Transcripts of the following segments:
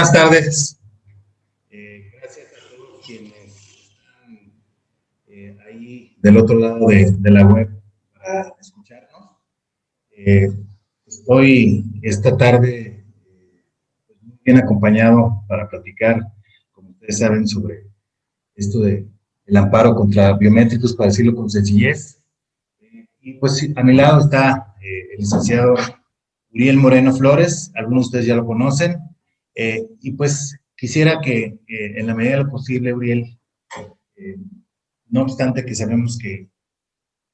buenas tardes. Gracias a todos quienes están ahí del otro lado de la web para escucharnos. Estoy esta tarde muy bien acompañado para platicar, como ustedes saben, sobre esto de el amparo contra biométricos, para decirlo con sencillez. Y pues a mi lado está el licenciado Uriel Moreno Flores, algunos de ustedes ya lo conocen, y pues quisiera que en la medida de lo posible, Uriel, no obstante que sabemos que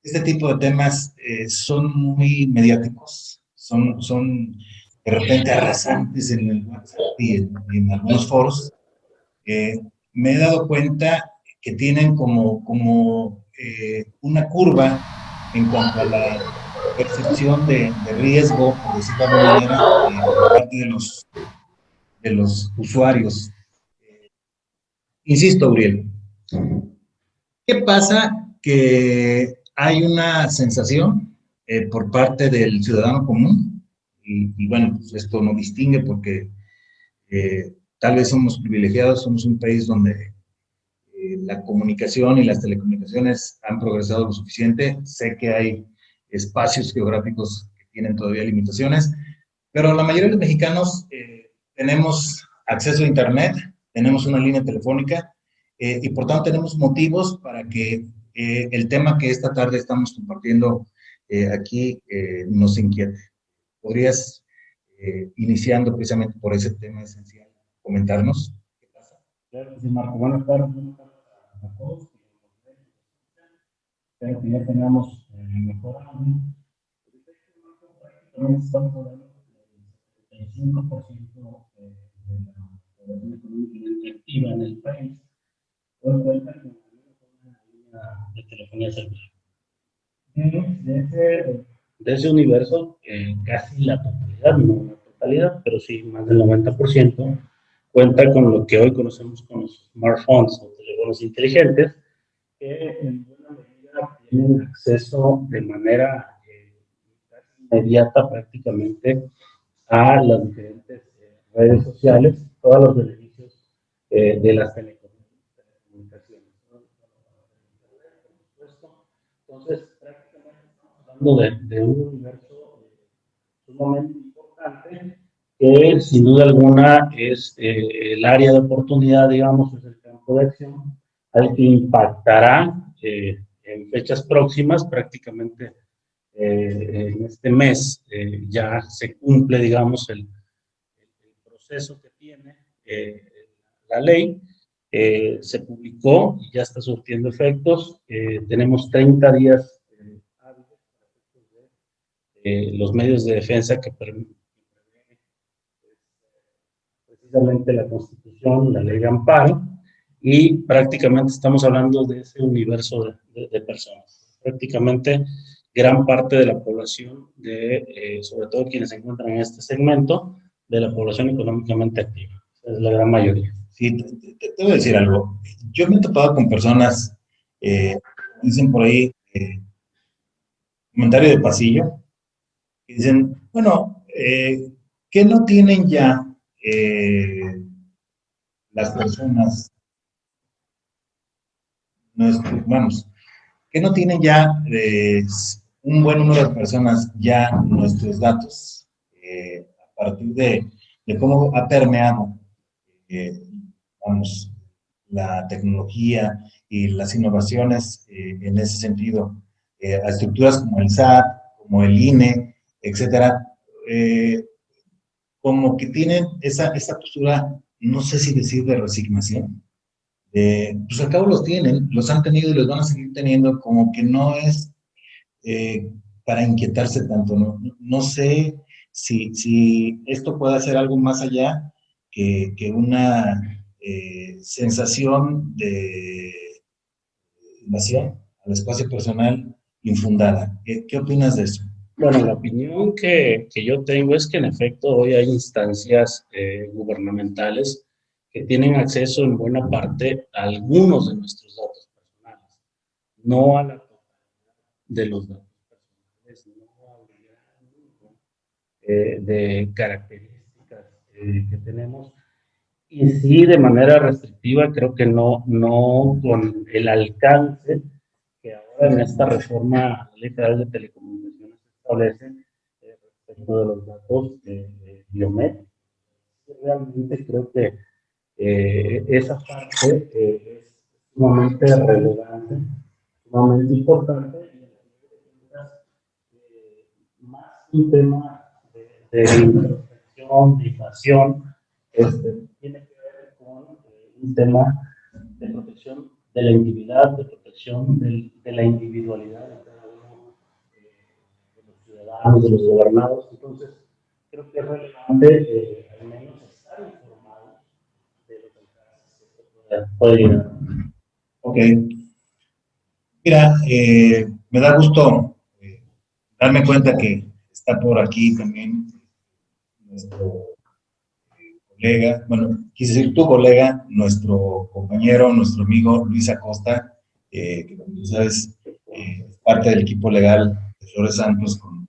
este tipo de temas son muy mediáticos, son de repente arrasantes en el WhatsApp y en algunos foros, me he dado cuenta que tienen como una curva en cuanto a la percepción de riesgo, por decirlo de alguna manera, por parte de los usuarios. Insisto, Uriel, ¿qué pasa? Que hay una sensación por parte del ciudadano común, y bueno, pues esto no distingue porque tal vez somos privilegiados, somos un país donde la comunicación y las telecomunicaciones han progresado lo suficiente. Sé que hay espacios geográficos que tienen todavía limitaciones, pero la mayoría de los mexicanos tenemos acceso a Internet, tenemos una línea telefónica y por tanto tenemos motivos para que el tema que esta tarde estamos compartiendo aquí nos inquiete. ¿Podrías, iniciando precisamente por ese tema esencial, comentarnos qué pasa? Claro que sí, Marco. Buenas tardes a todos. Espero que ya tengamos mejor audio. Prácticamente estamos hablando del 75% de la población económicamente activa en el país. Todo cuenta con una línea de telefonía celular. De ese universo, casi la totalidad, no la totalidad, pero sí más del 90%, cuenta con lo que hoy conocemos como los smartphones o teléfonos inteligentes, que en buena medida tienen acceso de manera inmediata prácticamente a las diferentes redes sociales, todos los beneficios de las telecomunicaciones, ¿no? Por supuesto. Entonces, prácticamente estamos hablando de un universo sumamente importante que sin duda alguna es el área de oportunidad, digamos, es el campo de acción al que impactará en fechas próximas, prácticamente en este mes ya se cumple, digamos, el proceso que tiene la ley, se publicó y ya está surtiendo efectos, tenemos 30 días hábiles los medios de defensa que permiten precisamente la Constitución, la Ley de Amparo, y prácticamente estamos hablando de ese universo de personas. Prácticamente gran parte de la población, sobre todo quienes se encuentran en este segmento, de la población económicamente activa. Es la gran mayoría. Sí, te voy a decir algo. Yo me he topado con personas, dicen por ahí, comentario de pasillo, que dicen, bueno, ¿qué no tienen ya las personas, vamos, que no tienen ya un buen número de personas ya nuestros datos a partir de cómo ha permeado, eh, vamos, la tecnología y las innovaciones en ese sentido, a estructuras como el SAT, como el INE, etcétera, como que tienen esa postura, no sé si decir de resignación, pues al cabo los tienen, los han tenido y los van a seguir teniendo, como que no es para inquietarse tanto, ¿no? No sé si esto puede hacer algo más allá que una sensación de invasión al espacio personal infundada. ¿Qué opinas de eso? Bueno, la opinión que yo tengo es que en efecto hoy hay instancias gubernamentales que tienen acceso en buena parte a algunos de nuestros datos personales, no a la totalidad de los datos personales, no a un gran número de características que tenemos y sí de manera restrictiva, creo que no con el alcance que ahora en esta reforma a la Ley Federal de Telecomunicaciones se establece respecto de los datos biométricos. Realmente creo que esa parte es sumamente relevante, sumamente importante, más un tema de introspección, de invasión, tiene que ver con un tema de protección de la intimidad, de protección de la individualidad de cada uno de los ciudadanos, de los gobernados. Entonces, creo que es relevante al menos estar informados de los alcances que esto puede llegar. Ok. Mira, me da gusto darme cuenta que está por aquí también nuestro colega, bueno, quise decir tu colega, nuestro compañero, nuestro amigo Luis Acosta, que como tú sabes, es parte del equipo legal de Flores Santos con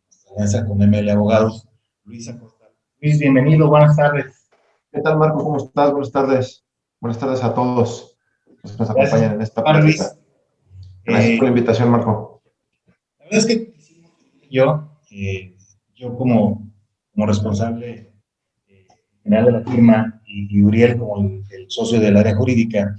nuestra alianza con ML Abogados. Luis Acosta. Luis, bienvenido, buenas tardes. ¿Qué tal, Marco? ¿Cómo estás? Buenas tardes. Buenas tardes a todos los que nos acompañan en esta plática. Gracias por la invitación, Marco. La verdad es que yo como responsable general de la firma y Uriel como el socio del área jurídica,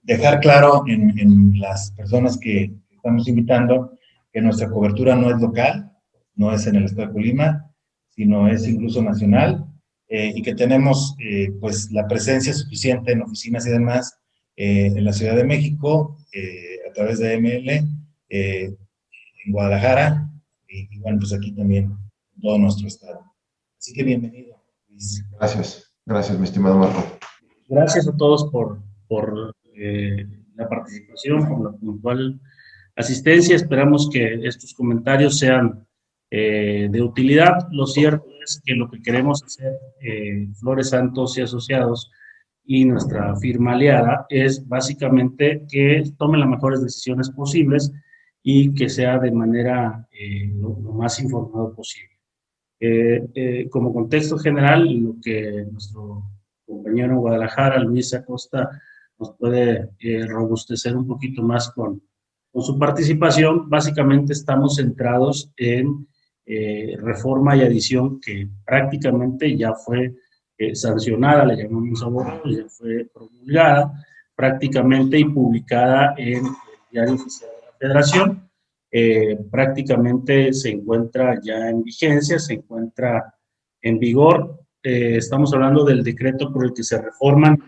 dejar claro en las personas que estamos invitando que nuestra cobertura no es local, no es en el estado de Colima, sino es incluso nacional, y que tenemos pues la presencia suficiente en oficinas y demás en la Ciudad de México, a través de ML, en Guadalajara, y bueno, pues aquí también en todo nuestro estado. Así que bienvenido, Luis. Gracias, mi estimado Marco. Gracias a todos por la participación, por la puntual asistencia. Esperamos que estos comentarios sean de utilidad. Lo cierto es que lo que queremos hacer, Flores Santos y Asociados y nuestra firma aliada, es básicamente que tomen las mejores decisiones posibles y que sea de manera lo más informado posible. Como contexto general, lo que nuestro compañero en Guadalajara, Luis Acosta, nos puede robustecer un poquito más con su participación. Básicamente estamos centrados en reforma y adición que prácticamente ya fue sancionada, le llamamos abogados, ya fue promulgada prácticamente y publicada en el Diario Oficial de la Federación. Prácticamente se encuentra ya en vigencia, se encuentra en vigor. Estamos hablando del decreto por el que se reforman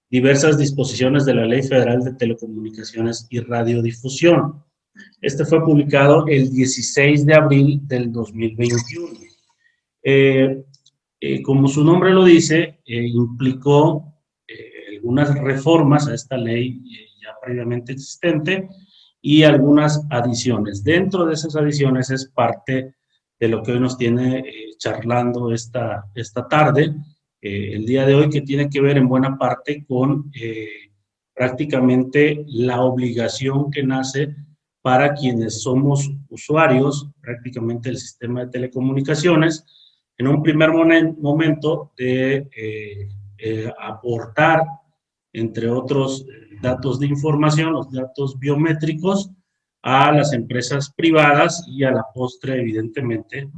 diversas disposiciones de la Ley Federal de Telecomunicaciones y Radiodifusión. Este fue publicado el 16 de abril del 2021. Como su nombre lo dice, implicó algunas reformas a esta ley ya previamente existente y algunas adiciones. Dentro de esas adiciones es parte de lo que hoy nos tiene charlando esta tarde, el día de hoy, que tiene que ver en buena parte con prácticamente la obligación que nace para quienes somos usuarios prácticamente del sistema de telecomunicaciones, en un primer momento de aportar, entre otros datos de información, los datos biométricos, a las empresas privadas y a la postre, evidentemente,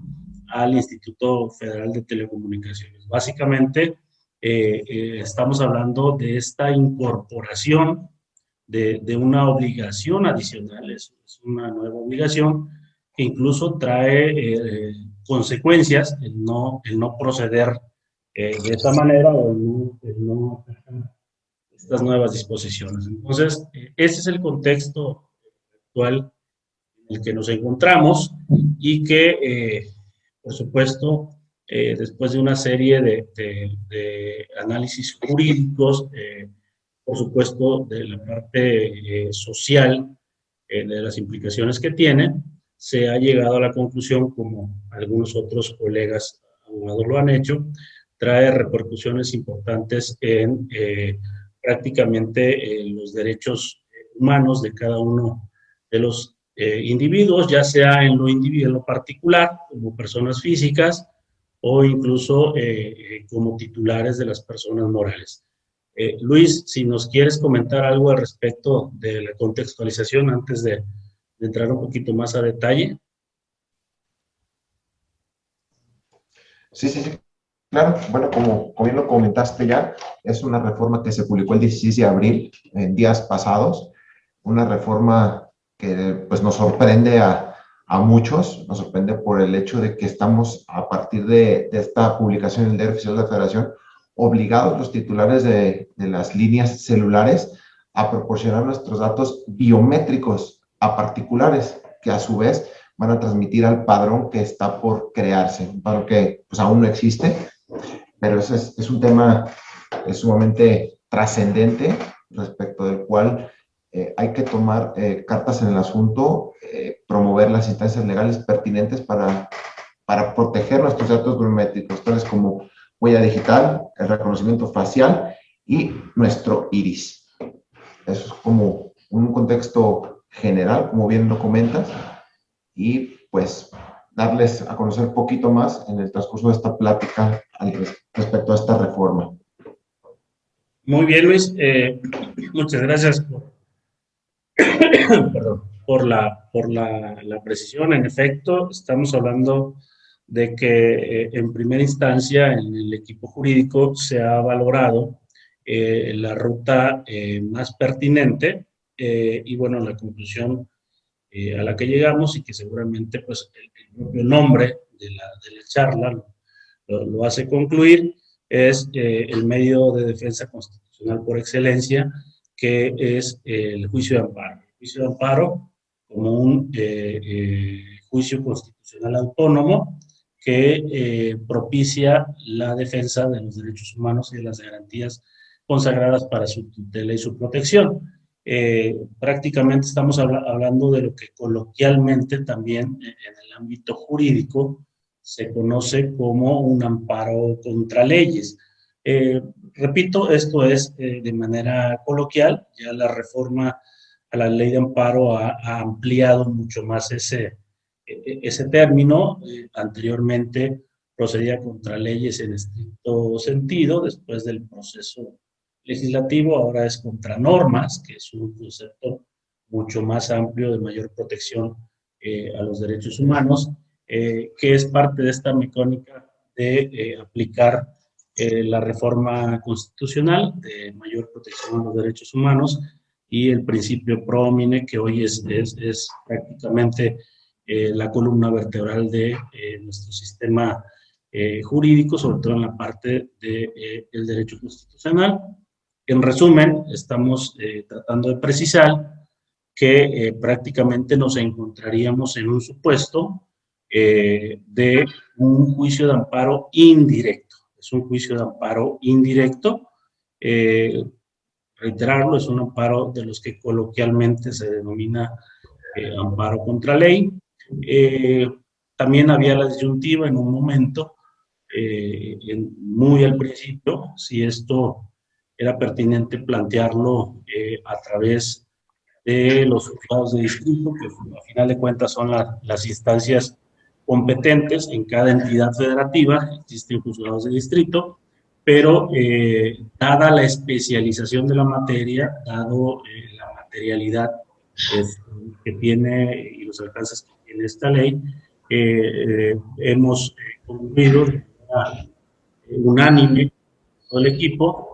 al Instituto Federal de Telecomunicaciones. Básicamente, estamos hablando de esta incorporación de una obligación adicional, es una nueva obligación que incluso trae consecuencias, el no proceder de esa manera o el no estas nuevas disposiciones. Entonces, ese es el contexto actual en el que nos encontramos y que, por supuesto, después de una serie de análisis jurídicos, por supuesto, de la parte social, de las implicaciones que tiene, se ha llegado a la conclusión, como algunos otros colegas abogados lo han hecho, trae repercusiones importantes en prácticamente los derechos humanos de cada uno de los individuos, ya sea en lo individual, en lo particular, como personas físicas, o incluso como titulares de las personas morales. Luis, si nos quieres comentar algo al respecto de la contextualización antes de entrar un poquito más a detalle. Sí, sí, sí, claro. Bueno, como bien lo comentaste ya, es una reforma que se publicó el 16 de abril, en días pasados, una reforma que pues nos sorprende a muchos, nos sorprende por el hecho de que estamos a partir de esta publicación en el Diario Oficial de la Federación obligados los titulares de las líneas celulares a proporcionar nuestros datos biométricos a particulares, que a su vez van a transmitir al padrón que está por crearse, un padrón que pues aún no existe, pero ese es un tema sumamente trascendente respecto del cual hay que tomar cartas en el asunto, promover las instancias legales pertinentes para proteger nuestros datos biométricos, tales como huella digital, el reconocimiento facial y nuestro iris. Eso es como un contexto general, como bien lo comentas, y pues darles a conocer un poquito más en el transcurso de esta plática respecto a esta reforma. Muy bien, Luis. Muchas gracias por la precisión. En efecto, estamos hablando de que en primera instancia en el equipo jurídico se ha valorado la ruta más pertinente y bueno, la conclusión a la que llegamos y que seguramente pues el propio nombre de la charla lo hace concluir, es el medio de defensa constitucional por excelencia, que es el juicio de amparo. El juicio de amparo como un juicio constitucional autónomo que propicia la defensa de los derechos humanos y de las garantías consagradas para su tutela y su protección. Prácticamente estamos hablando de lo que coloquialmente también en el ámbito jurídico se conoce como un amparo contra leyes. Repito, esto es de manera coloquial, ya la reforma a la ley de amparo ha ampliado mucho más ese término. Anteriormente procedía contra leyes en estricto sentido, después del proceso legislativo, ahora es contra normas, que es un concepto mucho más amplio de mayor protección a los derechos humanos, que es parte de esta mecánica de aplicar la reforma constitucional de mayor protección a los derechos humanos y el principio pro homine, que hoy es prácticamente la columna vertebral de nuestro sistema jurídico, sobre todo en la parte del derecho constitucional. En resumen, estamos tratando de precisar que prácticamente nos encontraríamos en un supuesto de un juicio de amparo indirecto. Es un juicio de amparo indirecto. Reiterarlo, es un amparo de los que coloquialmente se denomina amparo contra ley. También había la disyuntiva en un momento, muy al principio, si esto era pertinente plantearlo a través de los juzgados de distrito, que a final de cuentas son las instancias competentes en cada entidad federativa. Existen juzgados de distrito, pero dada la especialización de la materia, dado la materialidad que tiene y los alcances que tiene esta ley, hemos concluido de manera unánime todo el equipo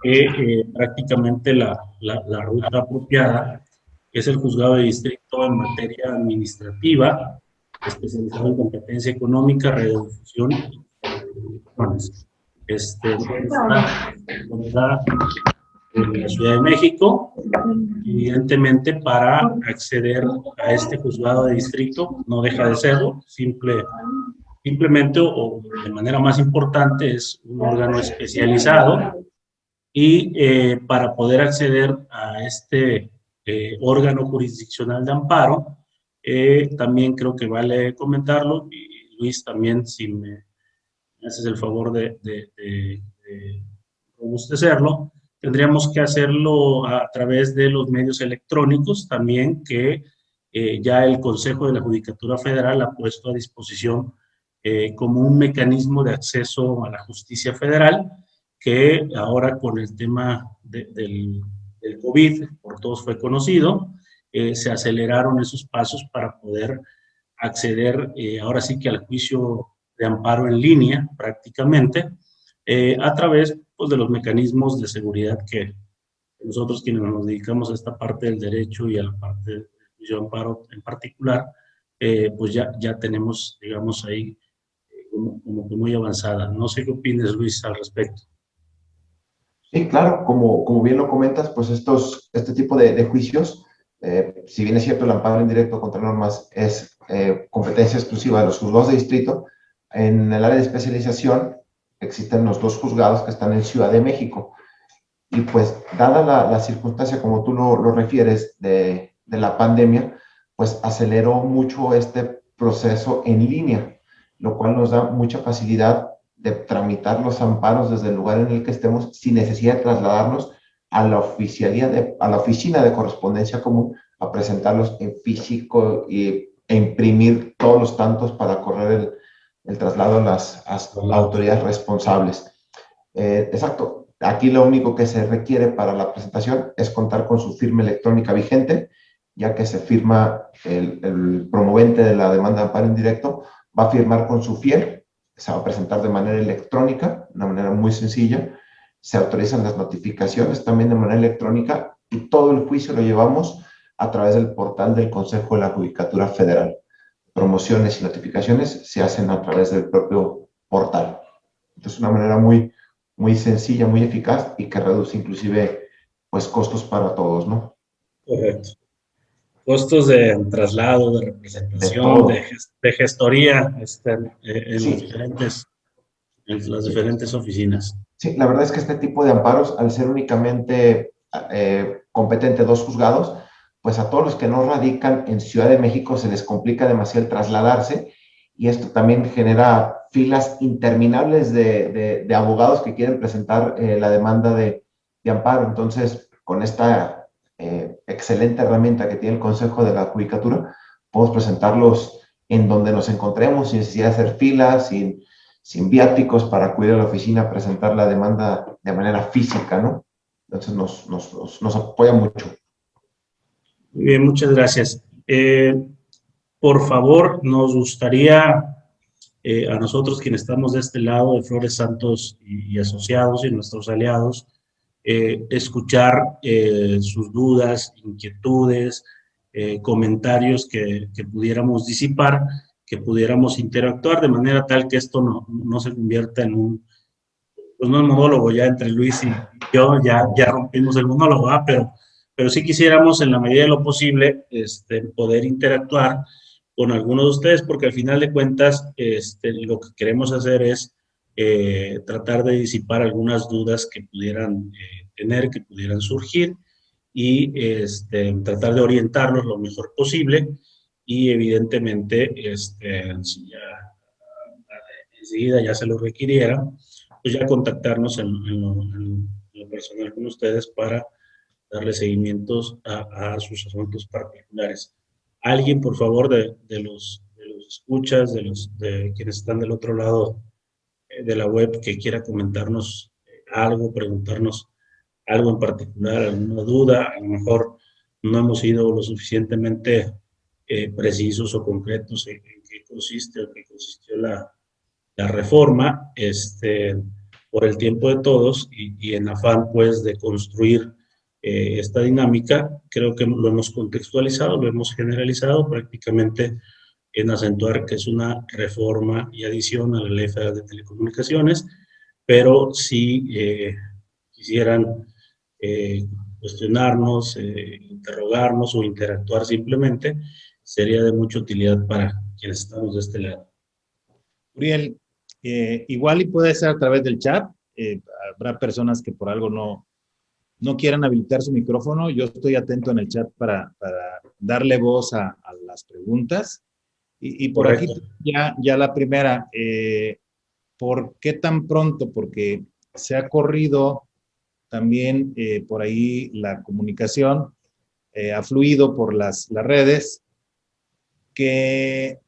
que prácticamente la ruta apropiada es el juzgado de distrito en materia administrativa, especializado en competencia económica, redifusión y comunicaciones. Está en la Ciudad de México. Evidentemente, para acceder a este juzgado de distrito, no deja de serlo, simplemente o de manera más importante, es un órgano especializado. Y para poder acceder a este órgano jurisdiccional de amparo, también creo que vale comentarlo, y Luis también, si me haces el favor de robustecerlo, tendríamos que hacerlo a través de los medios electrónicos también, que ya el Consejo de la Judicatura Federal ha puesto a disposición como un mecanismo de acceso a la justicia federal, que ahora con el tema del COVID, por todos fue conocido, se aceleraron esos pasos para poder acceder ahora sí que al juicio de amparo en línea prácticamente, a través pues, de los mecanismos de seguridad que nosotros quienes nos dedicamos a esta parte del derecho y a la parte del juicio de amparo en particular, pues ya tenemos, digamos, ahí como que muy avanzada. No sé qué opinas, Luis, al respecto. Sí, claro, como bien lo comentas, pues este tipo de juicios, si bien es cierto el amparo indirecto contra normas es competencia exclusiva de los juzgados de distrito, en el área de especialización existen los dos juzgados que están en Ciudad de México. Y pues, dada la circunstancia, como tú lo refieres, de la pandemia, pues aceleró mucho este proceso en línea, lo cual nos da mucha facilidad de tramitar los amparos desde el lugar en el que estemos sin necesidad de trasladarnos a la a la oficina de correspondencia común a presentarlos en físico e imprimir todos los tantos para correr el traslado a las autoridades responsables. Exacto. Aquí lo único que se requiere para la presentación es contar con su firma electrónica vigente, ya que se firma el promovente de la demanda de amparo indirecto, va a firmar con su fiel, se va a presentar de manera electrónica, de una manera muy sencilla, se autorizan las notificaciones también de manera electrónica y todo el juicio lo llevamos a través del portal del Consejo de la Judicatura Federal. Promociones y notificaciones se hacen a través del propio portal. Entonces, una manera muy sencilla, muy eficaz y que reduce inclusive pues costos para todos, ¿no? Correcto. Costos de traslado, de representación, de gestoría en, sí. las diferentes oficinas. Sí, la verdad es que este tipo de amparos, al ser únicamente competente dos juzgados, pues a todos los que no radican en Ciudad de México se les complica demasiado el trasladarse y esto también genera filas interminables de abogados que quieren presentar la demanda de amparo. Entonces, con esta excelente herramienta que tiene el Consejo de la Judicatura, podemos presentarlos en donde nos encontremos sin necesidad de hacer filas, sin viáticos para acudir a la oficina a presentar la demanda de manera física, ¿no? Entonces nos apoya mucho. Muy bien, muchas gracias. Por favor, nos gustaría a nosotros quienes estamos de este lado de Flores Santos y asociados y nuestros aliados, escuchar sus dudas, inquietudes, comentarios que pudiéramos disipar, que pudiéramos interactuar de manera tal que esto no se convierta en pues no el monólogo ya entre Luis y yo, ya rompimos el monólogo, pero sí quisiéramos en la medida de lo posible poder interactuar con algunos de ustedes, porque al final de cuentas lo que queremos hacer es tratar de disipar algunas dudas que pudieran tener, que pudieran surgir y tratar de orientarlos lo mejor posible y evidentemente si ya enseguida ya se lo requiriera, pues ya contactarnos en lo personal con ustedes para darle seguimientos a sus asuntos particulares. Alguien, por favor, de los escuchas, de quienes están del otro lado de la web, que quiera comentarnos algo, preguntarnos algo en particular, alguna duda, a lo mejor no hemos sido lo suficientemente precisos o concretos en qué consiste o qué consistió la reforma, por el tiempo de todos y en afán pues de construir esta dinámica, creo que lo hemos contextualizado, lo hemos generalizado prácticamente en acentuar que es una reforma y adición a la Ley Federal de Telecomunicaciones, pero si quisieran cuestionarnos, interrogarnos o interactuar simplemente, sería de mucha utilidad para quienes estamos de este lado. Uriel, igual y puede ser a través del chat. Habrá personas que por algo no quieran habilitar su micrófono. Yo estoy atento en el chat para darle voz a las preguntas. Y por Correcto. Aquí ya la primera, ¿por qué tan pronto? Porque se ha corrido también por ahí la comunicación, ha fluido por las redes, que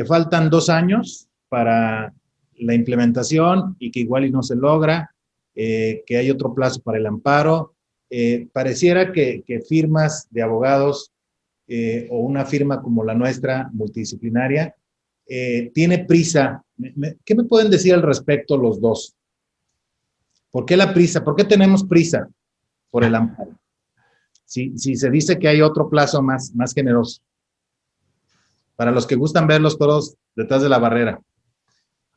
faltan 2 años para la implementación y que igual y no se logra, que hay otro plazo para el amparo. Pareciera que firmas de abogados o una firma como la nuestra, multidisciplinaria, tiene prisa. ¿Qué me pueden decir al respecto los dos? ¿Por qué la prisa? ¿Por qué tenemos prisa por el amparo? Si se dice que hay otro plazo más generoso. Para los que gustan ver los toros detrás de la barrera.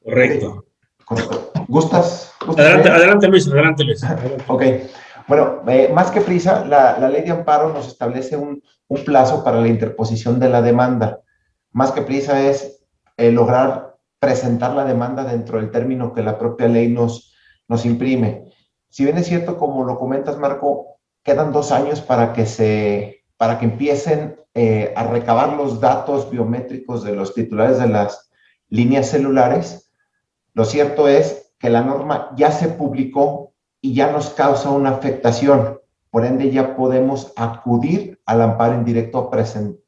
Correcto. ¿Gustas? Adelante, Luis, adelante, Luis. Ok. Bueno, más que prisa, la ley de amparo nos establece un plazo para la interposición de la demanda. Más que prisa es lograr presentar la demanda dentro del término que la propia ley nos imprime. Si bien es cierto, como lo comentas, Marco, quedan 2 años para que empiecen a recabar los datos biométricos de los titulares de las líneas celulares. Lo cierto es que la norma ya se publicó y ya nos causa una afectación. Por ende, ya podemos acudir al amparo indirecto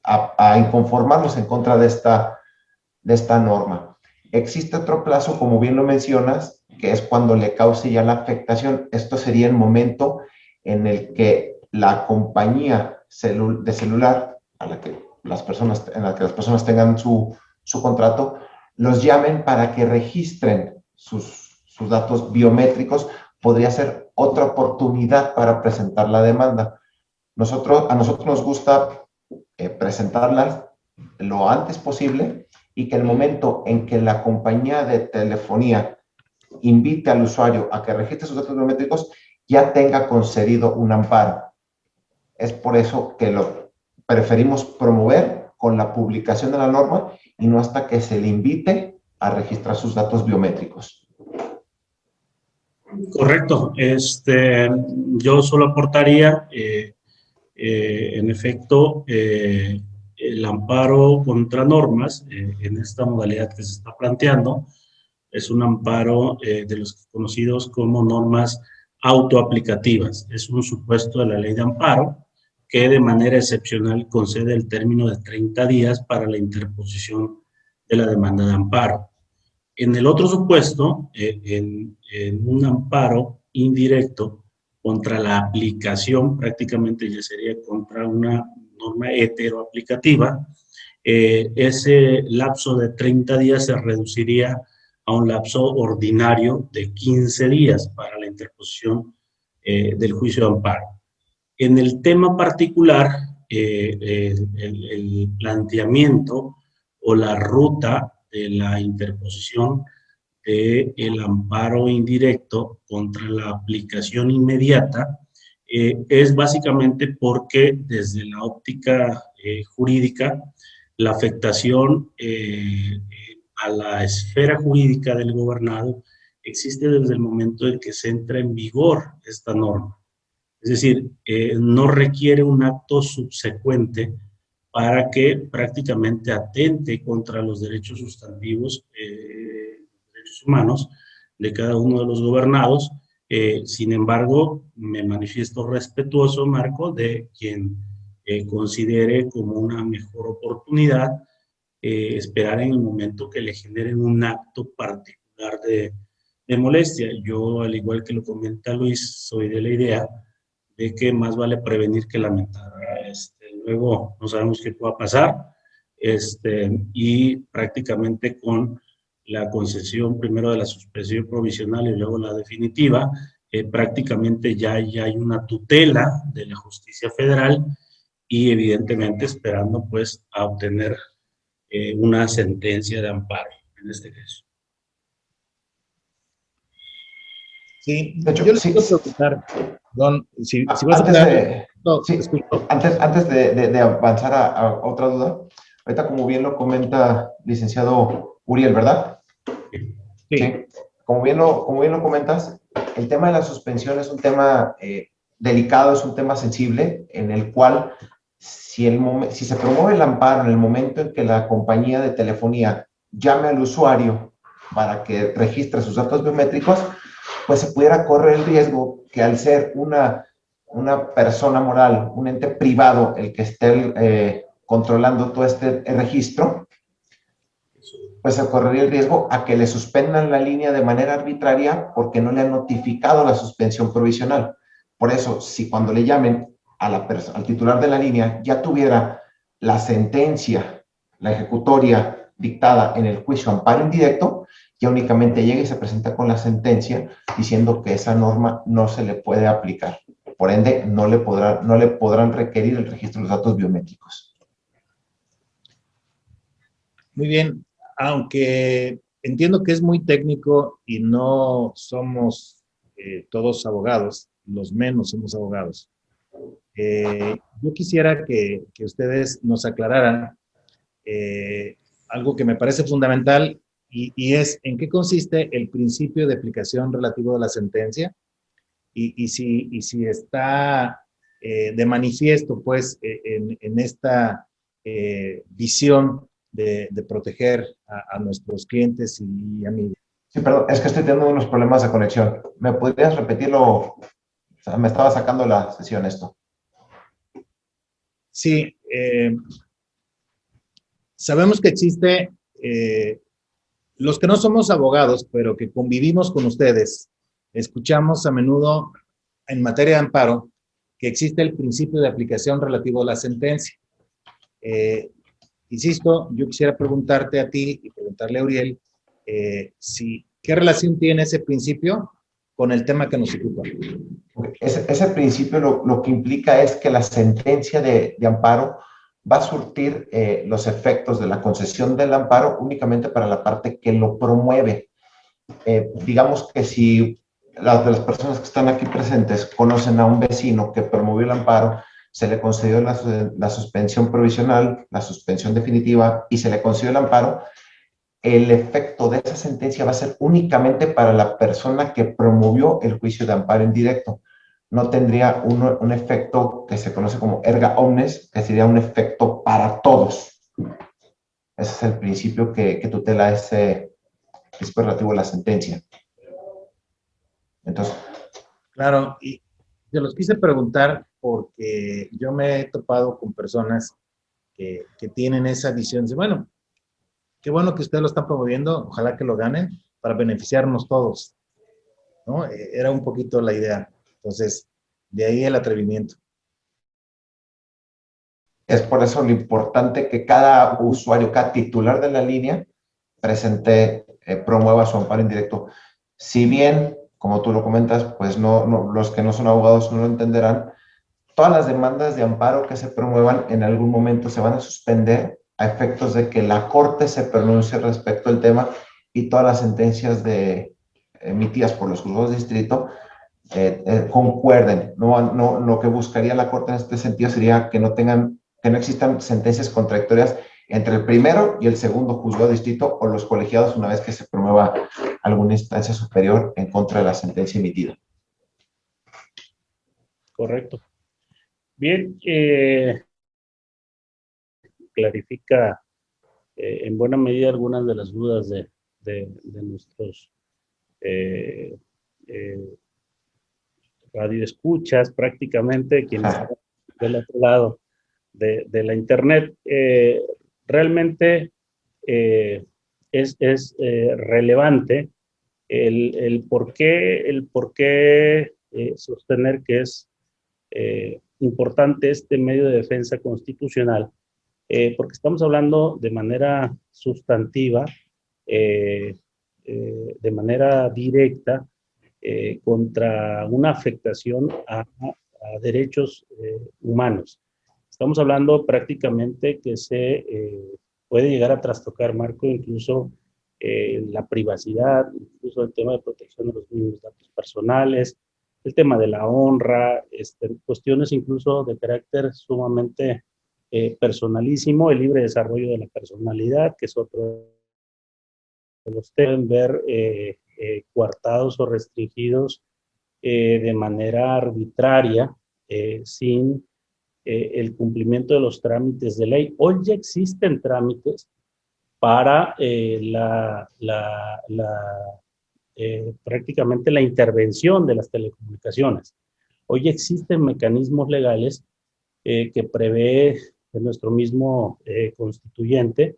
a inconformarnos en contra de esta norma. Existe otro plazo, como bien lo mencionas, que es cuando le cause ya la afectación. Esto sería el momento en el que la compañía de celular en la que las personas tengan su contrato, los llamen para que registren sus datos biométricos. Podría ser otra oportunidad para presentar la demanda. A nosotros nos gusta presentarlas lo antes posible y que el momento en que la compañía de telefonía invite al usuario a que registre sus datos biométricos, ya tenga concedido un amparo. Es por eso que lo preferimos promover con la publicación de la norma y no hasta que se le invite a registrar sus datos biométricos. Correcto. Yo solo aportaría, en efecto, el amparo contra normas en esta modalidad que se está planteando es un amparo de los conocidos como normas autoaplicativas. Es un supuesto de la ley de amparo que de manera excepcional concede el término de 30 días para la interposición de la demanda de amparo. En el otro supuesto, en un amparo indirecto contra la aplicación, prácticamente ya sería contra una norma heteroaplicativa, ese lapso de 30 días se reduciría a un lapso ordinario de 15 días para la interposición del juicio de amparo. En el tema particular, el planteamiento o la ruta de la interposición del amparo indirecto contra la aplicación inmediata es básicamente porque desde la óptica jurídica la afectación a la esfera jurídica del gobernado existe desde el momento en que se entra en vigor esta norma. Es decir, no requiere un acto subsecuente para que prácticamente atente contra los derechos sustantivos, derechos humanos de cada uno de los gobernados. Sin embargo, me manifiesto respetuoso, Marco, de quien considere como una mejor oportunidad esperar en el momento que le generen un acto particular de molestia. Yo, al igual que lo comenta Luis, soy de la idea de que más vale prevenir que lamentar. Luego no sabemos qué pueda pasar y prácticamente con la concesión primero de la suspensión provisional y luego la definitiva, prácticamente ya hay una tutela de la justicia federal y evidentemente esperando pues a obtener una sentencia de amparo en este caso. Sí, de hecho, yo les quiero preguntar, Don, si vas antes de avanzar a otra duda, ahorita como bien lo comenta licenciado Uriel, ¿verdad? Sí. Como bien lo comentas, el tema de la suspensión es un tema delicado, es un tema sensible, en el cual si se promueve el amparo en el momento en que la compañía de telefonía llame al usuario para que registre sus datos biométricos, pues se pudiera correr el riesgo que al ser una persona moral, un ente privado, el que esté controlando todo este registro, pues se correría el riesgo a que le suspendan la línea de manera arbitraria porque no le han notificado la suspensión provisional. Por eso, si cuando le llamen al titular de la línea ya tuviera la sentencia, la ejecutoria dictada en el juicio amparo indirecto, ya únicamente llega y se presenta con la sentencia diciendo que esa norma no se le puede aplicar. Por ende, no le podrán requerir el registro de los datos biométricos. Muy bien, aunque entiendo que es muy técnico y no somos todos abogados, los menos somos abogados. Yo quisiera que ustedes nos aclararan algo que me parece fundamental y es en qué consiste el principio de aplicación relativo a la sentencia y si está de manifiesto, pues, en esta visión de proteger a nuestros clientes y amigos. Sí, perdón, es que estoy teniendo unos problemas de conexión. ¿Me podrías repetirlo? O sea, me estaba sacando la sesión esto. Sí, sabemos que existe, los que no somos abogados, pero que convivimos con ustedes, escuchamos a menudo en materia de amparo que existe el principio de aplicación relativo a la sentencia. Insisto, yo quisiera preguntarte a ti y preguntarle a Uriel ¿qué relación tiene ese principio con el tema que nos ocupa? Ese principio lo que implica es que la sentencia de amparo va a surtir los efectos de la concesión del amparo únicamente para la parte que lo promueve. Digamos que si las de las personas que están aquí presentes conocen a un vecino que promovió el amparo, se le concedió la suspensión provisional, la suspensión definitiva y se le concedió el amparo, el efecto de esa sentencia va a ser únicamente para la persona que promovió el juicio de amparo indirecto. No tendría un efecto que se conoce como erga omnes, que sería un efecto para todos. Ese es el principio que tutela ese principio relativo a la sentencia. Entonces, claro, y te los quise preguntar porque yo me he topado con personas que tienen esa visión de, bueno, qué bueno que ustedes lo están promoviendo, ojalá que lo ganen para beneficiarnos todos, ¿no? Era un poquito la idea. Entonces, de ahí el atrevimiento. es por eso lo importante que cada usuario, cada titular de la línea promueva su amparo indirecto. Si bien, como tú lo comentas, pues los que no son abogados no lo entenderán, todas las demandas de amparo que se promuevan en algún momento se van a suspender a efectos de que la Corte se pronuncie respecto al tema y todas las sentencias emitidas por los juzgados de distrito concuerden. Lo que buscaría la Corte en este sentido sería que no existan sentencias contradictorias entre el primero y el segundo juzgado de distrito o los colegiados una vez que se promueva alguna instancia superior en contra de la sentencia emitida. Correcto. Bien, clarifica en buena medida algunas de las dudas de nuestros radioescuchas, prácticamente quienes están del otro lado de la internet. Realmente es relevante el por qué sostener que es importante este medio de defensa constitucional, porque estamos hablando de manera sustantiva, de manera directa, contra una afectación a derechos humanos. Estamos hablando prácticamente que se puede llegar a trastocar, Marco, incluso la privacidad, incluso el tema de protección de los mismos datos personales, el tema de la honra, cuestiones incluso de carácter sumamente personalísimo, el libre desarrollo de la personalidad, que es otro de los deben ver coartados o restringidos de manera arbitraria, sin el cumplimiento de los trámites de ley. Hoy ya existen trámites para prácticamente la intervención de las telecomunicaciones. Hoy existen mecanismos legales que prevé nuestro mismo constituyente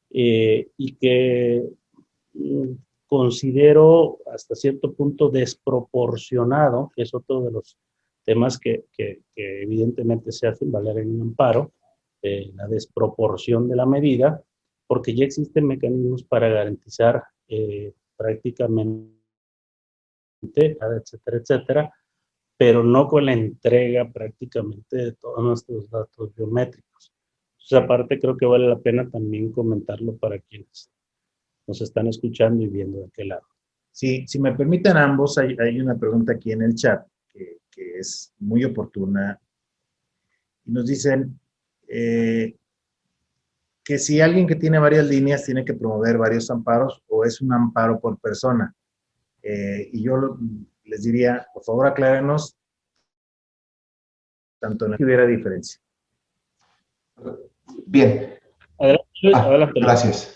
y que considero hasta cierto punto desproporcionado, que es otro de los temas que evidentemente se hacen valer en un amparo, la desproporción de la medida, porque ya existen mecanismos para garantizar prácticamente, etcétera, etcétera, pero no con la entrega prácticamente de todos nuestros datos biométricos. Entonces, aparte, creo que vale la pena también comentarlo para quienes nos están escuchando y viendo de aquel lado. Sí, si me permiten ambos, hay una pregunta aquí en el chat que es muy oportuna. Y nos dicen que si alguien que tiene varias líneas tiene que promover varios amparos o es un amparo por persona. Y yo les diría, por favor, aclárenos tanto en la que hubiera diferencia. Bien. Adelante, adelante. Gracias.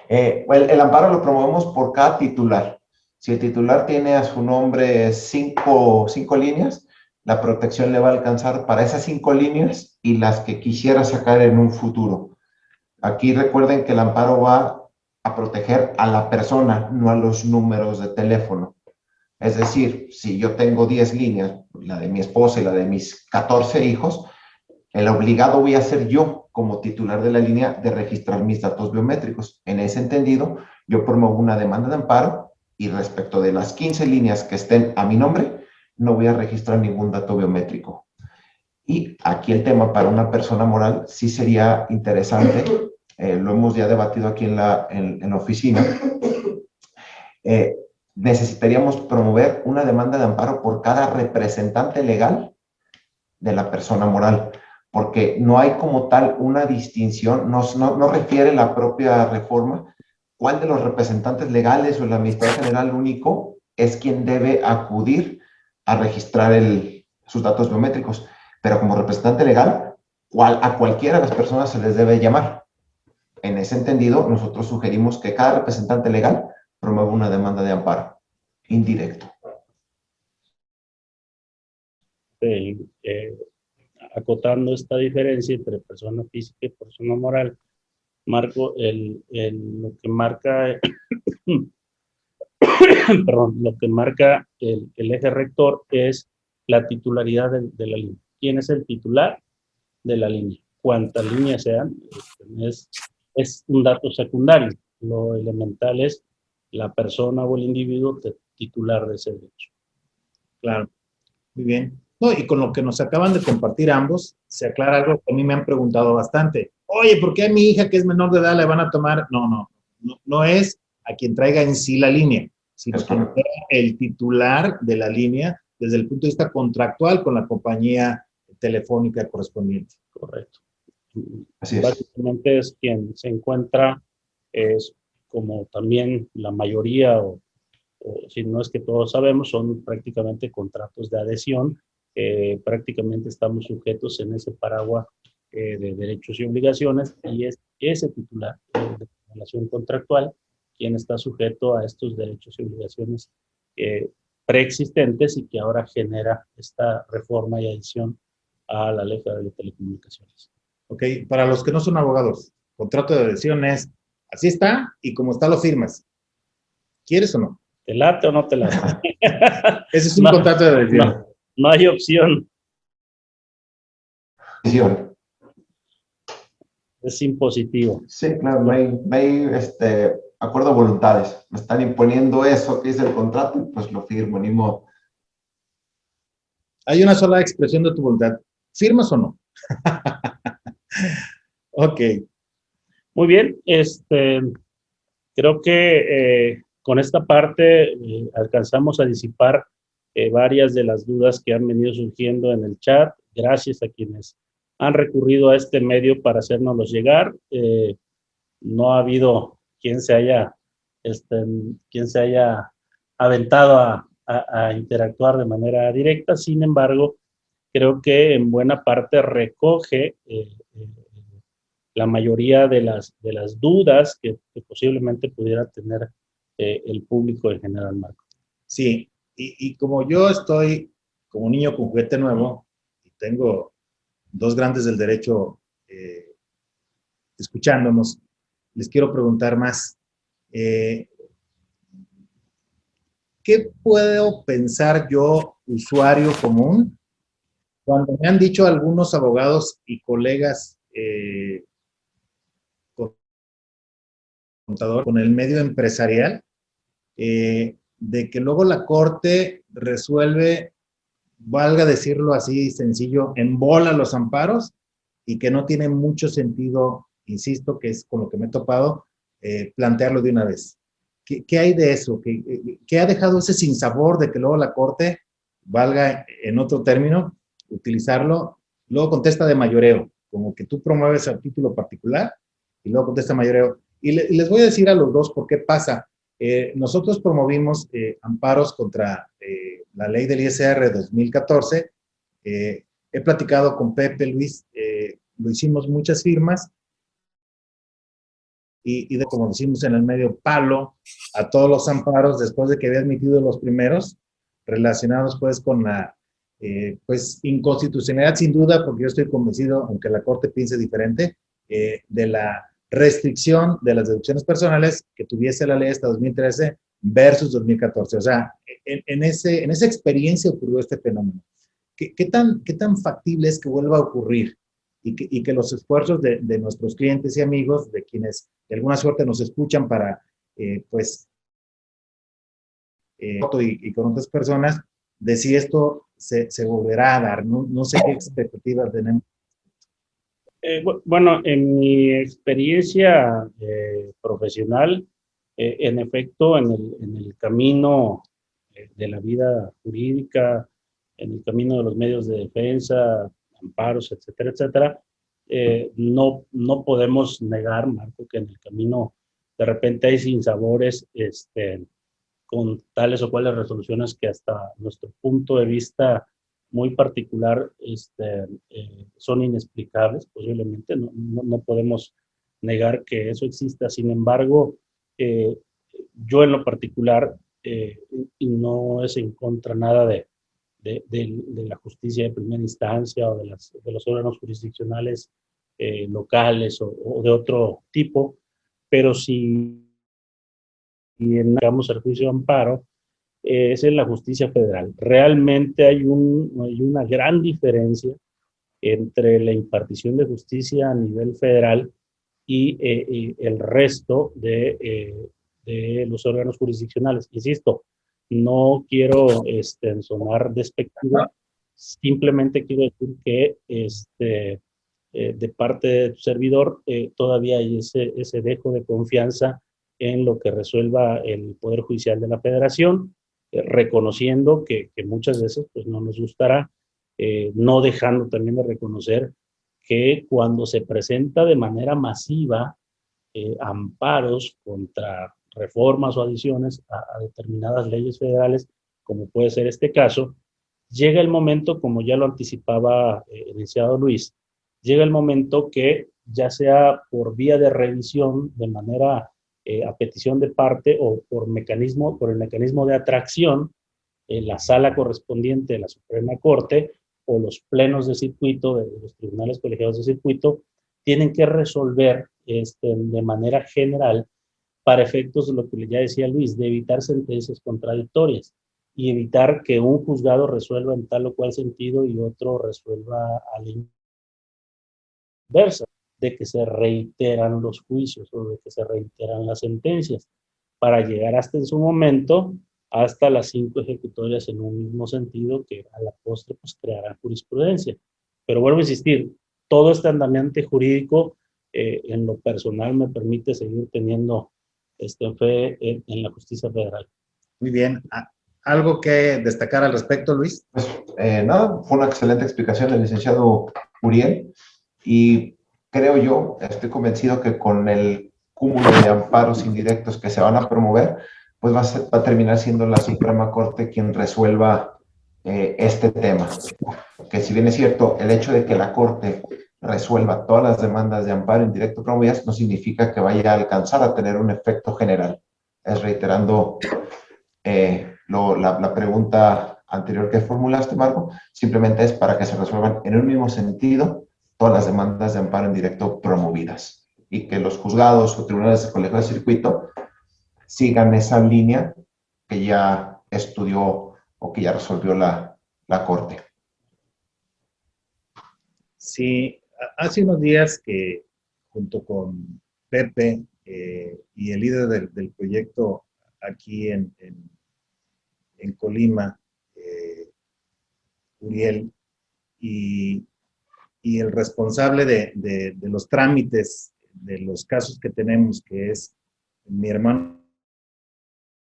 El amparo lo promovemos por cada titular. Si el titular tiene a su nombre cinco líneas, la protección le va a alcanzar para esas 5 líneas y las que quisiera sacar en un futuro. Aquí recuerden que el amparo va a proteger a la persona, no a los números de teléfono. Es decir, si yo tengo 10 líneas, la de mi esposa y la de mis 14 hijos, el obligado voy a ser yo, como titular de la línea, de registrar mis datos biométricos. En ese entendido, yo promuevo una demanda de amparo y respecto de las 15 líneas que estén a mi nombre, no voy a registrar ningún dato biométrico. Y aquí el tema para una persona moral sí sería interesante, lo hemos ya debatido aquí en la oficina, necesitaríamos promover una demanda de amparo por cada representante legal de la persona moral, porque no hay como tal una distinción, no refiere la propia reforma cuál de los representantes legales o el administrador general único es quien debe acudir a registrar sus datos biométricos, pero como representante legal, a cualquiera de las personas se les debe llamar. En ese entendido, nosotros sugerimos que cada representante legal promueva una demanda de amparo indirecto. Acotando esta diferencia entre persona física y persona moral, Marco, lo que marca, perdón, lo que marca el eje rector es la titularidad de la línea. ¿Quién es el titular de la línea? Cuántas líneas sean, es un dato secundario. Lo elemental es la persona o el individuo titular de ese derecho. Claro, muy bien. No, y con lo que nos acaban de compartir ambos, se aclara algo que a mí me han preguntado bastante. Oye, ¿por qué a mi hija que es menor de edad le van a tomar? No es a quien traiga en sí la línea, sino que el titular de la línea desde el punto de vista contractual con la compañía telefónica correspondiente. Correcto. Así es. Básicamente es quien se encuentra, es como también la mayoría, o si no es que todos sabemos, son prácticamente contratos de adhesión. Prácticamente estamos sujetos en ese paraguas de derechos y obligaciones, y es ese titular de relación contractual quien está sujeto a estos derechos y obligaciones preexistentes y que ahora genera esta reforma y adición a la Ley Federal de Telecomunicaciones. Ok, para los que no son abogados, contrato de adhesión es, así está, y como está lo firmas. ¿Quieres o no? ¿Te late o no te late? Ese es un contrato de adhesión. No hay opción. Es impositivo. Sí, claro, no hay acuerdo de voluntades. Me están imponiendo eso que dice el contrato y pues lo firmo, ni modo. Hay una sola expresión de tu voluntad. ¿Firmas o no? Ok. Muy bien. Creo que con esta parte alcanzamos a disipar varias de las dudas que han venido surgiendo en el chat. Gracias a quienes han recurrido a este medio para hacérnoslos llegar. No ha habido quien se haya aventado a interactuar de manera directa. Sin embargo, creo que en buena parte recoge la mayoría de las dudas que posiblemente pudiera tener el público en general, Marco. Sí, y como yo estoy como niño con juguete nuevo y tengo dos grandes del derecho escuchándonos, les quiero preguntar más. ¿Qué puedo pensar yo, usuario común, cuando me han dicho algunos abogados y colegas contador con el medio empresarial, de que luego la corte resuelve, valga decirlo así sencillo, en bola los amparos y que no tiene mucho sentido, insisto, que es con lo que me he topado, plantearlo de una vez? ¿Qué hay de eso? ¿Qué ha dejado ese sinsabor de que luego la corte, valga en otro término, utilizarlo, luego contesta de mayoreo, como que tú promueves el título particular y luego contesta mayoreo? Y les voy a decir a los dos por qué pasa. Nosotros promovimos amparos contra la ley del ISR 2014. He platicado con Pepe, Luis, lo hicimos muchas firmas y como decimos en el medio, palo a todos los amparos después de que había admitido los primeros relacionados pues con la pues inconstitucionalidad sin duda, porque yo estoy convencido, aunque la Corte piense diferente, de la restricción de las deducciones personales que tuviese la ley hasta 2013 versus 2014. O sea, en esa experiencia ocurrió este fenómeno. ¿Qué tan factible es que vuelva a ocurrir? Y que los esfuerzos de nuestros clientes y amigos, de quienes de alguna suerte nos escuchan para, pues, y con otras personas, de si esto se volverá a dar. No sé qué expectativas tenemos. Bueno, en mi experiencia profesional, en efecto, en el camino de la vida jurídica, en el camino de los medios de defensa, amparos, etcétera, etcétera, no podemos negar, Marco, que en el camino de repente hay sinsabores con tales o cuales resoluciones que hasta nuestro punto de vista muy particular son inexplicables, posiblemente. No podemos negar que eso exista. Sin embargo, yo en lo particular, y no es en contra nada de la justicia de primera instancia o de los órganos jurisdiccionales locales o de otro tipo, pero si llegamos al juicio de amparo, es en la justicia federal. Realmente hay una gran diferencia entre la impartición de justicia a nivel federal y el resto de los órganos jurisdiccionales. Insisto, no quiero sonar despectivo, simplemente quiero decir que de parte de tu servidor todavía hay ese dejo de confianza en lo que resuelva el Poder Judicial de la Federación, reconociendo que muchas veces pues, no nos gustará, no dejando también de reconocer que cuando se presenta de manera masiva amparos contra reformas o adiciones a determinadas leyes federales, como puede ser este caso, llega el momento, como ya lo anticipaba el licenciado Luis, llega el momento que ya sea por vía de revisión, de manera a petición de parte o por el mecanismo de atracción, la sala correspondiente de la Suprema Corte o los plenos de circuito de los tribunales colegiados de circuito tienen que resolver de manera general para efectos de lo que ya decía Luis, de evitar sentencias contradictorias y evitar que un juzgado resuelva en tal o cual sentido y otro resuelva a la inversa, de que se reiteran los juicios o de que se reiteran las sentencias, para llegar hasta en su momento hasta las 5 ejecutorias en un mismo sentido que a la postre pues creará jurisprudencia. Pero vuelvo a insistir, todo este andamiaje jurídico en lo personal me permite seguir teniendo fe en la justicia federal. Muy bien. ¿Algo que destacar al respecto, Luis? Pues nada, fue una excelente explicación del licenciado Uriel y creo yo, estoy convencido que con el cúmulo de amparos indirectos que se van a promover, pues va a terminar siendo la Suprema Corte quien resuelva este tema. Que si bien es cierto, el hecho de que la Corte resuelva todas las demandas de amparo indirecto promovidas no significa que vaya a alcanzar a tener un efecto general. Es reiterando la pregunta anterior que formulaste, Marco, simplemente es para que se resuelvan en un mismo sentido todas las demandas de amparo indirecto promovidas. y que los juzgados o tribunales de colegio de circuito sigan esa línea que ya estudió o que ya resolvió la Corte. Sí, hace unos días que junto con Pepe y el líder del proyecto aquí en Colima, Uriel, y el responsable de los trámites de los casos que tenemos, que es mi hermano,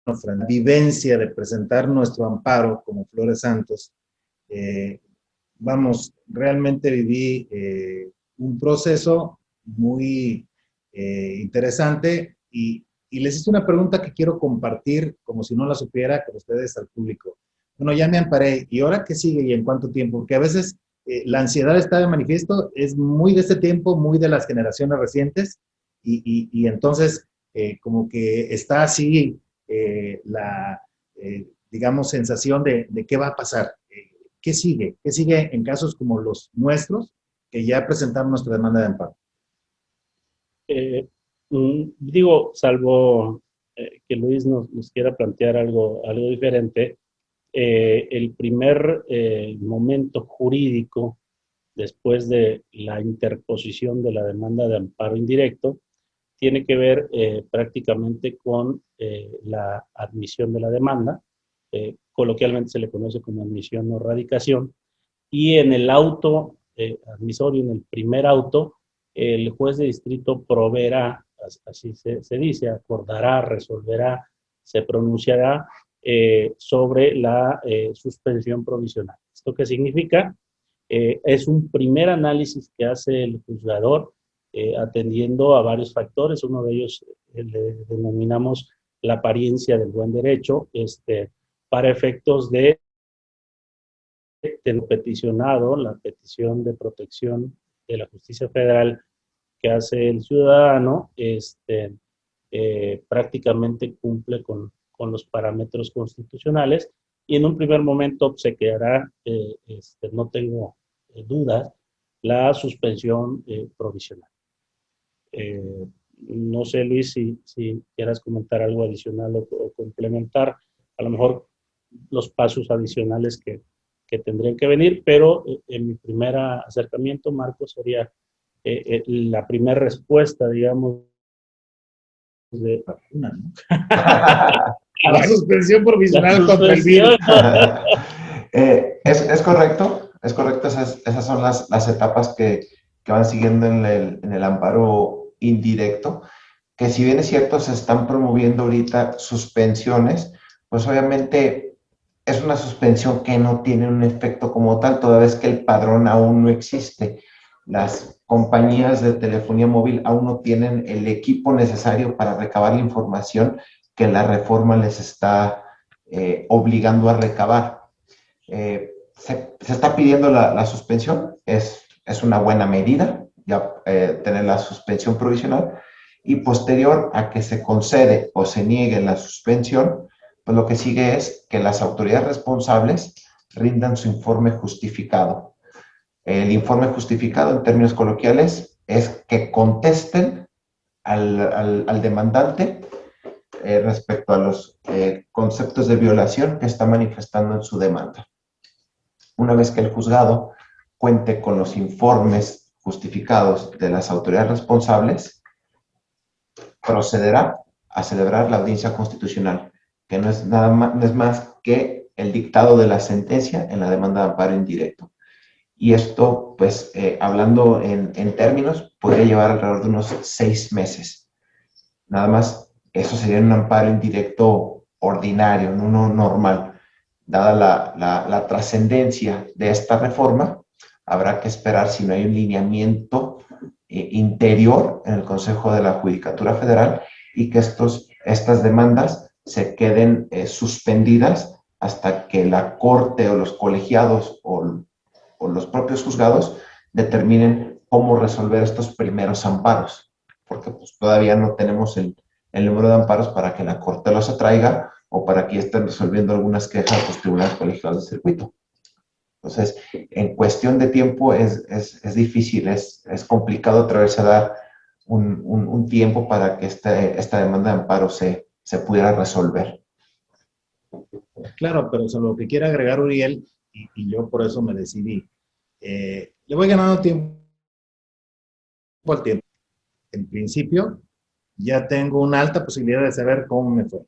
la vivencia de presentar nuestro amparo como Flores Santos, realmente viví un proceso muy interesante y les hice una pregunta que quiero compartir, como si no la supiera, con ustedes al público. Bueno, ya me amparé, ¿y ahora qué sigue y en cuánto tiempo? Porque a veces la ansiedad está de manifiesto, es muy de este tiempo, muy de las generaciones recientes, y entonces como que está así digamos, sensación de qué va a pasar. ¿Qué sigue? ¿Qué sigue en casos como los nuestros, que ya presentaron nuestra demanda de amparo? Digo, salvo que Luis nos quiera plantear algo diferente, el primer momento jurídico después de la interposición de la demanda de amparo indirecto tiene que ver prácticamente con la admisión de la demanda, coloquialmente se le conoce como admisión o radicación, y en el auto admisorio, en el primer auto, el juez de distrito proveerá, así se dice, acordará, resolverá, se pronunciará sobre la suspensión provisional. ¿Esto qué significa? Es un primer análisis que hace el juzgador atendiendo a varios factores. Uno de ellos le denominamos la apariencia del buen derecho, para efectos de peticionado, la petición de protección de la justicia federal que hace el ciudadano, prácticamente cumple con los parámetros constitucionales, y en un primer momento se quedará, no tengo dudas, la suspensión provisional. No sé, Luis, si quieras comentar algo adicional o complementar, a lo mejor los pasos adicionales que tendrían que venir, pero en mi primer acercamiento, Marco, sería la primera respuesta, digamos, de vacuna, ¿no? La suspensión provisional contra el virus. Es correcto, esas son las etapas que van siguiendo en el amparo indirecto, que si bien es cierto se están promoviendo ahorita suspensiones, pues obviamente es una suspensión que no tiene un efecto como tal, toda vez que el padrón aún no existe. Las compañías de telefonía móvil aún no tienen el equipo necesario para recabar la información que la reforma les está obligando a recabar. Se está pidiendo la suspensión, es una buena medida, ya tener la suspensión provisional, y posterior a que se concede o se niegue la suspensión, pues lo que sigue es que las autoridades responsables rindan su informe justificado. El informe justificado, en términos coloquiales, es que contesten al demandante respecto a los conceptos de violación que está manifestando en su demanda. Una vez que el juzgado cuente con los informes justificados de las autoridades responsables, procederá a celebrar la audiencia constitucional, que no es más que el dictado de la sentencia en la demanda de amparo indirecto. Y esto, pues, hablando en términos, podría llevar alrededor de unos 6 meses. Nada más, eso sería un amparo indirecto ordinario, no uno normal. Dada la trascendencia de esta reforma, habrá que esperar si no hay un lineamiento interior en el Consejo de la Judicatura Federal y que estas demandas se queden suspendidas hasta que la Corte o los colegiados o los propios juzgados determinen cómo resolver estos primeros amparos, porque pues, todavía no tenemos el número de amparos para que la Corte los atraiga o para que estén resolviendo algunas quejas los tribunales colegiados de circuito. Entonces, en cuestión de tiempo es difícil, es complicado atreverse a dar un tiempo para que esta demanda de amparo se pudiera resolver. Claro, pero sobre lo que quiere agregar Uriel, y yo por eso me decidí, le voy ganando tiempo al tiempo. En principio, ya tengo una alta posibilidad de saber cómo me fue.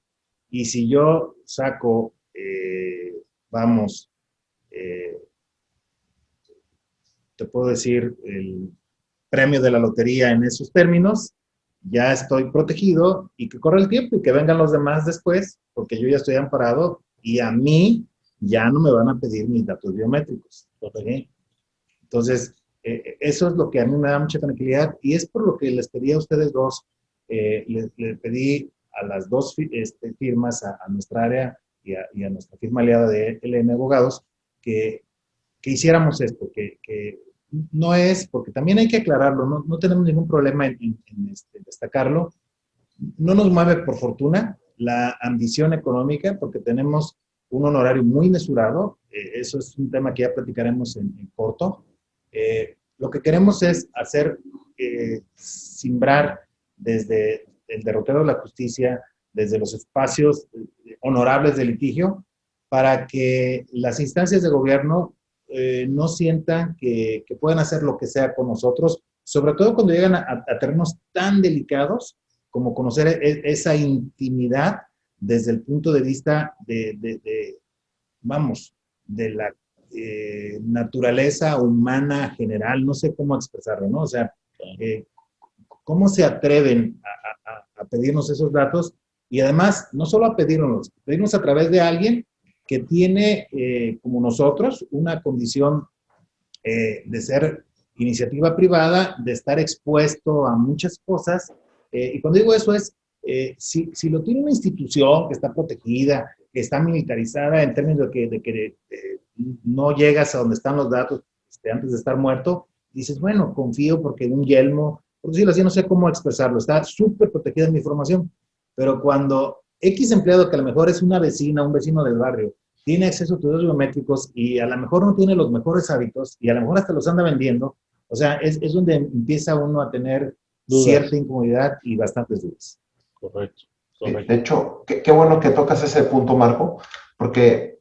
Y si yo saco, vamos, eh, te puedo decir, el premio de la lotería en esos términos, ya estoy protegido y que corra el tiempo y que vengan los demás después, porque yo ya estoy amparado y a mí ya no me van a pedir mis datos biométricos. ¿Okay? Entonces, eso es lo que a mí me da mucha tranquilidad y es por lo que les pedí a ustedes dos, le pedí a las dos firmas, a nuestra área y a nuestra firma aliada de LM Abogados, que hiciéramos esto, que no es, porque también hay que aclararlo, no tenemos ningún problema en destacarlo, no nos mueve por fortuna la ambición económica, porque tenemos un honorario muy mesurado, eso es un tema que ya platicaremos en corto. Lo que queremos es hacer, simbrar desde el derrotero de la justicia, desde los espacios honorables de litigio, para que las instancias de gobierno no sientan que pueden hacer lo que sea con nosotros, sobre todo cuando llegan a terrenos tan delicados como conocer esa intimidad desde el punto de vista vamos, de la naturaleza humana general, no sé cómo expresarlo, ¿no? O sea, ¿cómo se atreven a pedirnos esos datos? Y además, no solo a pedirnos a través de alguien que tiene, como nosotros, una condición de ser iniciativa privada, de estar expuesto a muchas cosas. Y cuando digo eso es, si lo tiene una institución que está protegida, que está militarizada en términos de que no llegas a donde están los datos antes de estar muerto, dices, bueno, confío porque un yelmo, por decirlo así, no sé cómo expresarlo, está súper protegida en mi información. Pero cuando X empleado, que a lo mejor es una vecina, un vecino del barrio, tiene acceso a tus datos biométricos y a lo mejor no tiene los mejores hábitos y a lo mejor hasta los anda vendiendo, o sea, es donde empieza uno a tener dudas, cierta incomodidad y bastantes dudas. Correcto. De hecho, qué bueno que tocas ese punto, Marco, porque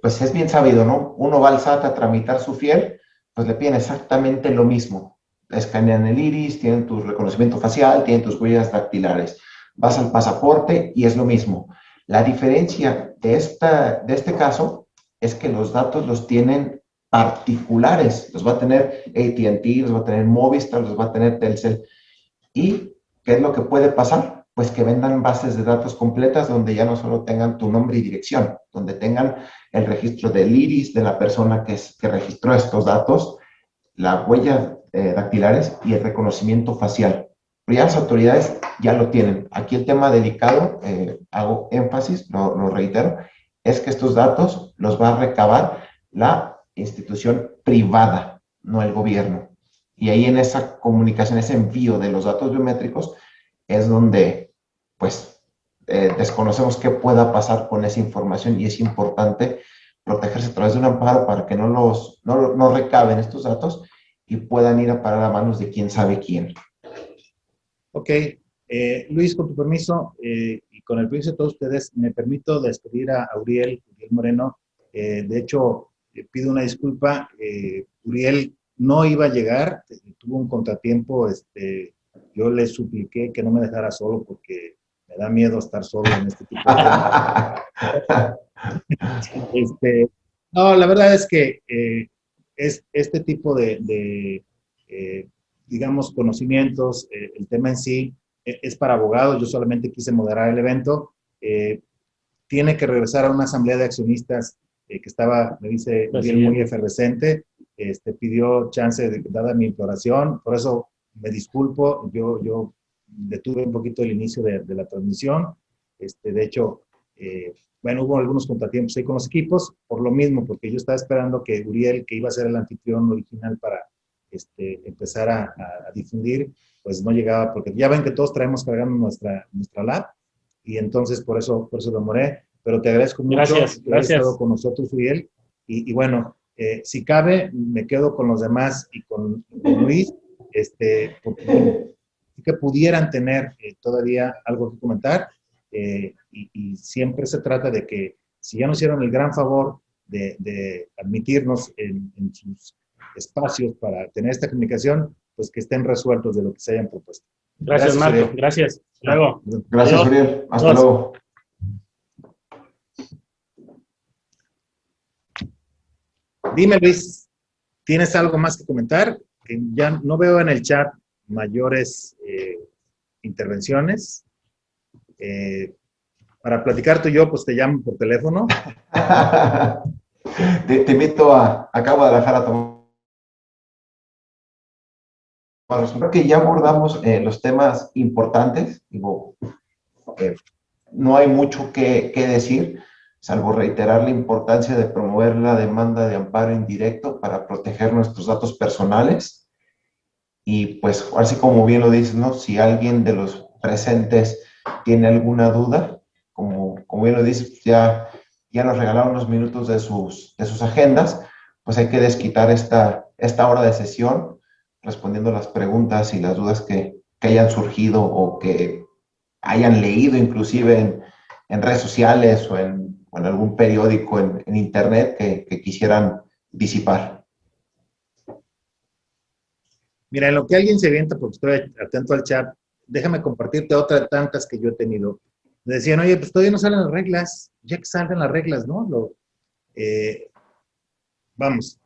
pues es bien sabido, ¿no? Uno va al SAT a tramitar su fiel, pues le piden exactamente lo mismo. Escanean el iris, tienen tu reconocimiento facial, tienen tus huellas dactilares. Vas al pasaporte y es lo mismo. La diferencia de este caso es que los datos los tienen particulares. Los va a tener AT&T, los va a tener Movistar, los va a tener Telcel. ¿Y qué es lo que puede pasar? Pues que vendan bases de datos completas donde ya no solo tengan tu nombre y dirección, donde tengan el registro del iris de la persona que registró estos datos, la huella dactilares y el reconocimiento facial. Pero ya las autoridades ya lo tienen. Aquí el tema delicado, hago énfasis, lo reitero, es que estos datos los va a recabar la institución privada, no el gobierno. Y ahí en esa comunicación, ese envío de los datos biométricos, es donde, pues, desconocemos qué pueda pasar con esa información y es importante protegerse a través de un amparo para que no recaben estos datos y puedan ir a parar a manos de quién sabe quién. Ok, Luis, con tu permiso y con el permiso de todos ustedes, me permito despedir a Uriel Moreno. De hecho, pido una disculpa. Uriel no iba a llegar, tuvo un contratiempo. Yo le supliqué que no me dejara solo porque me da miedo estar solo en este tipo de temas. No, la verdad es que es este tipo de digamos, conocimientos, el tema en sí es para abogados, yo solamente quise moderar el evento. Tiene que regresar a una asamblea de accionistas que estaba, me dice, muy efervescente. Pidió chance, dada mi imploración, por eso me disculpo, yo detuve un poquito el inicio de la transmisión. De hecho, bueno, hubo algunos contratiempos ahí con los equipos, por lo mismo, porque yo estaba esperando que Uriel, que iba a ser el anfitrión original para empezar a difundir, pues no llegaba, porque ya ven que todos traemos cargando nuestra lab, y entonces por eso demoré, pero te agradezco mucho que hayas estado con nosotros, Uriel, y bueno, si cabe, me quedo con los demás y con Luis, porque que pudieran tener todavía algo que comentar. Y siempre se trata de que si ya nos hicieron el gran favor de admitirnos en sus espacios para tener esta comunicación, pues que estén resueltos de lo que se hayan propuesto. Gracias, Marco. Uriel. Gracias. Hasta luego. Gracias, Adiós. Uriel. Hasta Adiós. luego. Dime, Luis, ¿tienes algo más que comentar? Que ya no veo en el chat mayores intervenciones. Para platicar tú y yo, pues te llamo por teléfono. Te invito acá a Guadalajara a tomar. Creo que ya abordamos los temas importantes. Digo, no hay mucho que decir, salvo reiterar la importancia de promover la demanda de amparo indirecto para proteger nuestros datos personales. Y pues, así como bien lo dices, ¿no? Si alguien de los presentes tiene alguna duda, como bien lo dices, ya nos regalaron unos minutos de sus agendas, pues hay que desquitar esta hora de sesión respondiendo las preguntas y las dudas que hayan surgido o que hayan leído inclusive en redes sociales o en algún periódico en internet que quisieran disipar. Mira, en lo que alguien se avienta, porque estoy atento al chat, déjame compartirte otra de tantas que yo he tenido. Me decían, oye, pues todavía no salen las reglas, ya que salgan las reglas, ¿no? Vamos,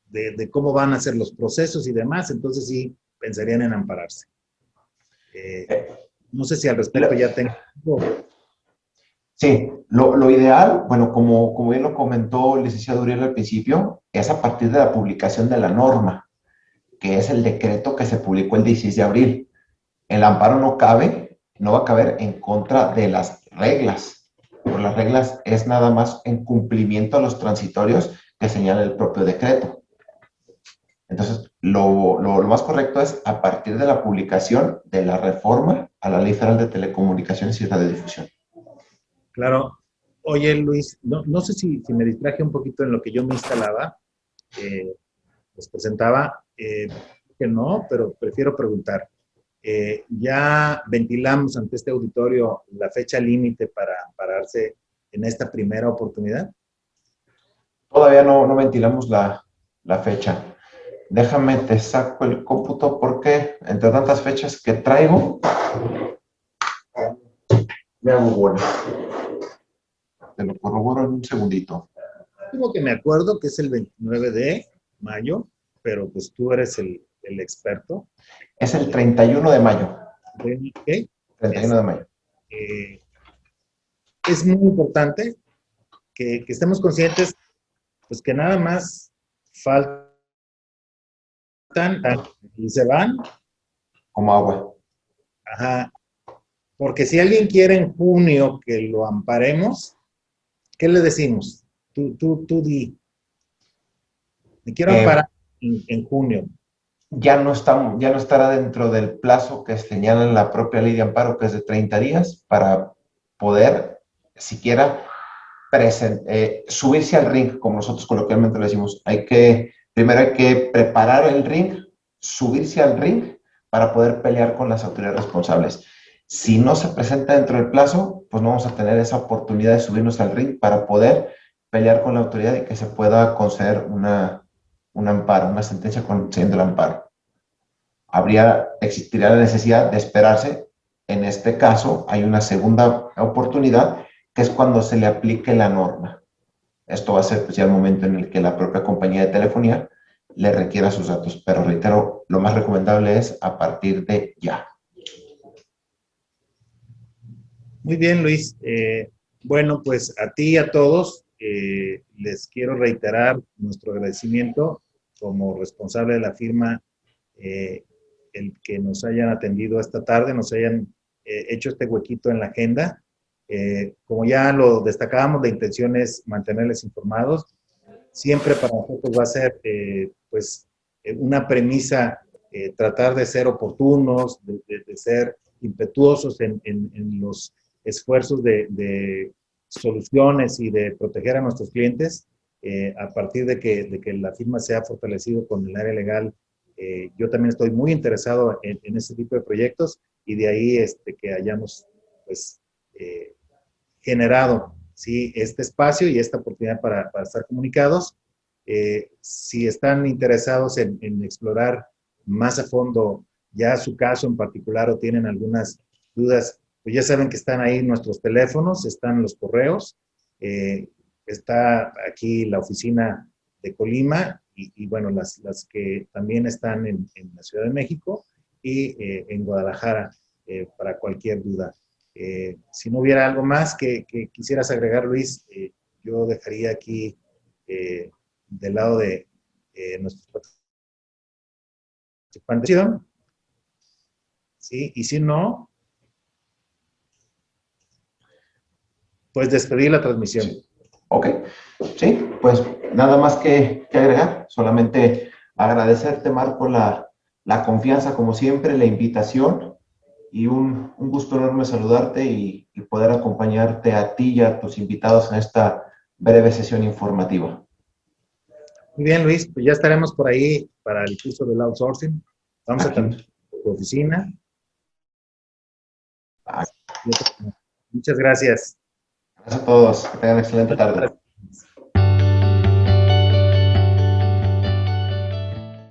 de cómo van a ser los procesos y demás, entonces sí pensarían en ampararse. No sé si al respecto ya tengo. Sí, lo ideal, bueno, como bien lo comentó el licenciado Uriel al principio, es a partir de la publicación de la norma, que es el decreto que se publicó el 16 de abril. El amparo no va a caber en contra de las reglas. Por las reglas es nada más en cumplimiento a los transitorios que señala el propio decreto. Entonces, lo más correcto es a partir de la publicación de la reforma a la Ley Federal de Telecomunicaciones y Radiodifusión. Claro. Oye, Luis, no sé si me distraje un poquito en lo que yo me instalaba, les presentaba, que no, pero prefiero preguntar. Ya ventilamos ante este auditorio la fecha límite para ampararse en esta primera oportunidad. Todavía no ventilamos la fecha. Déjame, te saco el cómputo porque entre tantas fechas que traigo, me hago bola. Te lo corroboro en un segundito. Como que me acuerdo que es el 29 de mayo, pero pues tú eres el experto. Es el 31 de mayo. ¿Okay? 31 de mayo. Es muy importante que estemos conscientes, pues que nada más faltan y se van. Como agua. Ajá. Porque si alguien quiere en junio que lo amparemos, ¿qué le decimos? Tú di. Me quiero amparar en junio. Ya no estará dentro del plazo que señala en la propia ley de amparo, que es de 30 días, para poder siquiera subirse al ring, como nosotros coloquialmente lo decimos. Primero hay que preparar el ring, subirse al ring para poder pelear con las autoridades responsables. Si no se presenta dentro del plazo, pues no vamos a tener esa oportunidad de subirnos al ring para poder pelear con la autoridad y que se pueda conceder un amparo, una sentencia concediendo el amparo. Existiría la necesidad de esperarse. En este caso, hay una segunda oportunidad, que es cuando se le aplique la norma. Esto va a ser pues, ya el momento en el que la propia compañía de telefonía le requiera sus datos. Pero reitero, lo más recomendable es a partir de ya. Muy bien, Luis. Bueno, pues a ti y a todos les quiero reiterar nuestro agradecimiento como responsable de la firma, el que nos hayan atendido esta tarde, nos hayan hecho este huequito en la agenda. Como ya lo destacábamos, la intención es mantenerles informados. Siempre para nosotros va a ser una premisa tratar de ser oportunos, de ser impetuosos en los esfuerzos de soluciones y de proteger a nuestros clientes a partir de que la firma sea fortalecido con el área legal Yo también estoy muy interesado en este tipo de proyectos y de ahí que hayamos pues, generado, ¿sí?, este espacio y esta oportunidad para estar comunicados. Si están interesados en explorar más a fondo ya su caso en particular o tienen algunas dudas, pues ya saben que están ahí nuestros teléfonos, están los correos, está aquí la oficina de Colima y bueno, las que también están en la Ciudad de México y en Guadalajara para cualquier duda. Si no hubiera algo más que quisieras agregar, Luis, yo dejaría aquí del lado de nuestro participante. ¿Sí? Y si no, pues despedir la transmisión. Sí. Ok, sí, pues nada más que agregar, solamente agradecerte, Marco, la confianza como siempre, la invitación y un gusto enorme saludarte y poder acompañarte a ti y a tus invitados en esta breve sesión informativa. Muy bien, Luis, pues ya estaremos por ahí para el curso del outsourcing. Vamos a tener tu oficina. Muchas gracias. Gracias a todos, que tengan excelente tarde.